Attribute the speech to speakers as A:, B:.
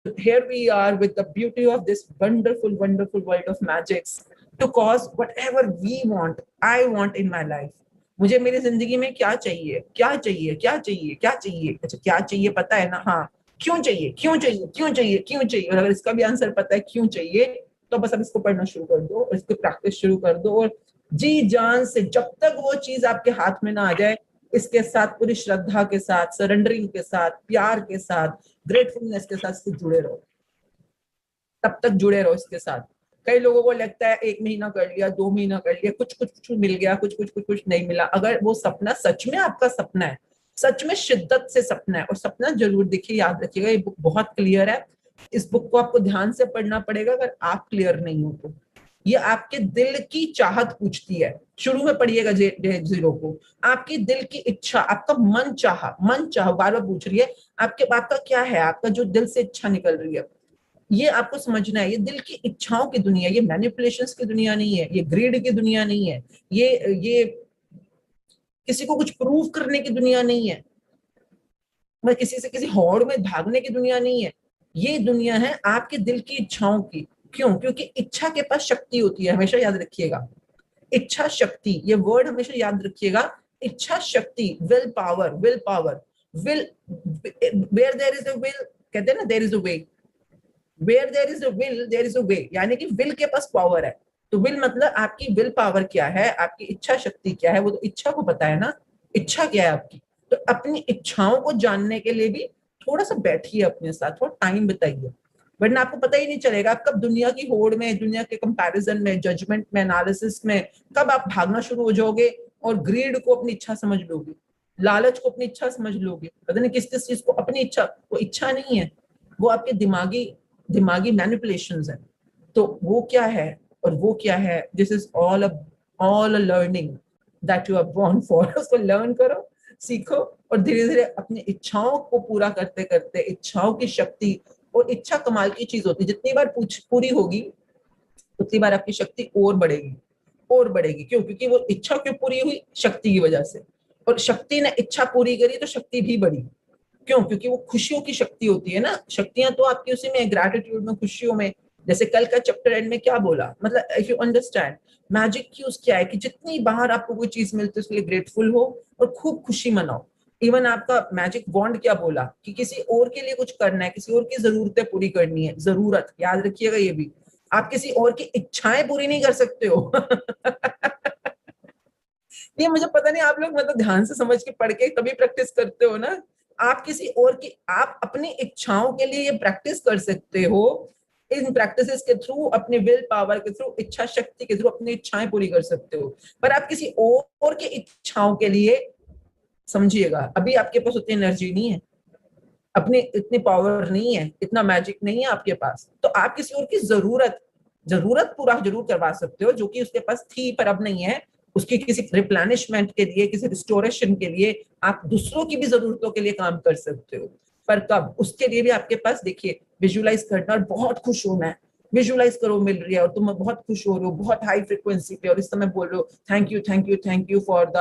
A: here we are with the beauty of this wonderful, wonderful world of magics to cause whatever we want, I want in my life. मुझे मेरी जिंदगी में क्या चाहिए, क्या चाहिए, क्या चाहिए, क्या चाहिए, अच्छा क्या चाहिए पता है ना, हाँ क्यों चाहिए, क्यों चाहिए, क्यों चाहिए, क्यों चाहिए, और अगर इसका भी आंसर पता है क्यों चाहिए, तो बस अब इसको पढ़ना शुरू कर दो, इसको प्रैक्टिस शुरू कर दो, और जी जान से जब तक वो चीज आपके हाथ में ना आ जाए, इसके साथ पूरी श्रद्धा के साथ, सरेंडरिंग के साथ, प्यार के साथ, ग्रेटफुलनेस के साथ इससे जुड़े रहो, तब तक जुड़े रहो इसके साथ। कई लोगों को लगता है 1 महीना कर लिया, 2 महीना कर लिया, कुछ कुछ कुछ मिल गया, कुछ कुछ कुछ कुछ नहीं मिला। अगर वो सपना सच में आपका सपना है, सच में शिद्दत से सपना है, और सपना जरूर देखिए, याद रखिएगा ये बुक बहुत क्लियर है, इस बुक को आपको ध्यान से पढ़ना पड़ेगा अगर आप क्लियर नहीं हो तो। ये आपके दिल की चाहत पूछती है, शुरू में पढ़िएगा J0 को, आपकी दिल की इच्छा, आपका मन चाह, मन चाह बार बार पूछ रही है, आपके बात का क्या है, आपका जो दिल से इच्छा निकल रही है, ये आपको समझना है। ये दिल की इच्छाओं की दुनिया, ये मैनिपुलेशंस की दुनिया नहीं है, ये ग्रीड की दुनिया नहीं है, ये किसी को कुछ प्रूव करने की दुनिया नहीं है, मैं किसी से किसी हौड़ में भागने की दुनिया नहीं है। ये दुनिया है आपके दिल की इच्छाओं की। क्यों? क्योंकि इच्छा के पास शक्ति होती है, हमेशा याद रखिएगा, इच्छा शक्ति, ये वर्ड हमेशा याद रखिएगा, इच्छा शक्ति, will power, will power, will, where there is a will, कहते हैं ना there is a way, where there is a will there is a way, यानी कि विल के पास पावर है। तो विल मतलब आपकी विल पावर क्या है, आपकी इच्छा शक्ति क्या है, वो तो इच्छा को पता है ना, इच्छा क्या है आपकी। तो अपनी इच्छाओं को जानने के लिए भी थोड़ा सा बैठिए अपने साथ, थोड़ा टाइम बताइए, वरना आपको पता ही नहीं चलेगा आप कब दुनिया की होड़ में, दुनिया के कंपैरिजन में, जजमेंट में, एनालिसिस में कब आप भागना शुरू हो जाओगे और ग्रीड को अपनी इच्छा समझ लोगे, लालच को अपनी इच्छा समझ लोगे, पता नहीं किस किस चीज को अपनी इच्छा, वो इच्छा नहीं है, वो आपके दिमागी दिमागी मैनिपुलेशंस है। तो वो क्या है और वो क्या है, this is all a learning that you are born for. उसको लर्न करो, सीखो, और धीरे धीरे अपनी इच्छाओं को पूरा करते करते, इच्छाओं की शक्ति, और इच्छा कमाल की चीज होती है, जितनी बार पूरी होगी उतनी बार आपकी शक्ति और बढ़ेगी, और बढ़ेगी। क्यों? क्योंकि वो इच्छा क्यों पूरी हुई, शक्ति की वजह से, और शक्ति ने इच्छा पूरी करी तो शक्ति भी बढ़ी। क्यों? क्योंकि वो खुशियों की शक्ति होती है ना, शक्तियां तो आपकी उसी में, ग्रैटिट्यूड में, खुशियों में। जैसे कल का चैप्टर एंड में क्या बोला, मतलब इफ यू अंडरस्टैंड मैजिक की क्या है कि जितनी बार आपको कोई चीज मिलती है उसके लिए ग्रेटफुल हो और खूब खुशी मनाओ। इवन आपका मैजिक वॉन्ड क्या बोला कि किसी और के लिए कुछ करना है, किसी और की जरूरतें पूरी करनी है, जरूरत याद रखिएगा, ये भी आप किसी और की इच्छाएं पूरी नहीं कर सकते हो। ये मुझे पता नहीं आप लोग मतलब ध्यान से समझ के पढ़ के तभी प्रैक्टिस करते हो ना। आप किसी और की, आप अपनी इच्छाओं के लिए ये प्रैक्टिस कर सकते हो, इन प्रैक्टिसेस के थ्रू, अपने विल पावर के थ्रू, इच्छा शक्ति के थ्रू अपनी इच्छाएं पूरी कर सकते हो। पर आप किसी और की इच्छाओं के लिए, समझिएगा अभी आपके पास उतनी एनर्जी नहीं है, अपनी इतनी पावर नहीं है, इतना मैजिक नहीं है आपके पास, तो आप किसी और की जरूरत पूरा जरूर करवा सकते हो जो कि उसके पास थी पर अब नहीं है। उसकी किसी रिप्लेनिशमेंट के लिए, किसी रिस्टोरेशन के लिए आप दूसरों की भी जरूरतों के लिए काम कर सकते हो। पर कब? उसके लिए भी आपके पास, देखिए, विजुअलाइज करना और बहुत खुश होना है। विजुअलाइज करो मिल रही है और तुम बहुत खुश हो रहे हो, बहुत हाई फ्रिक्वेंसी पे, और इस समय बोल रहे हो thank you, thank you, thank you for the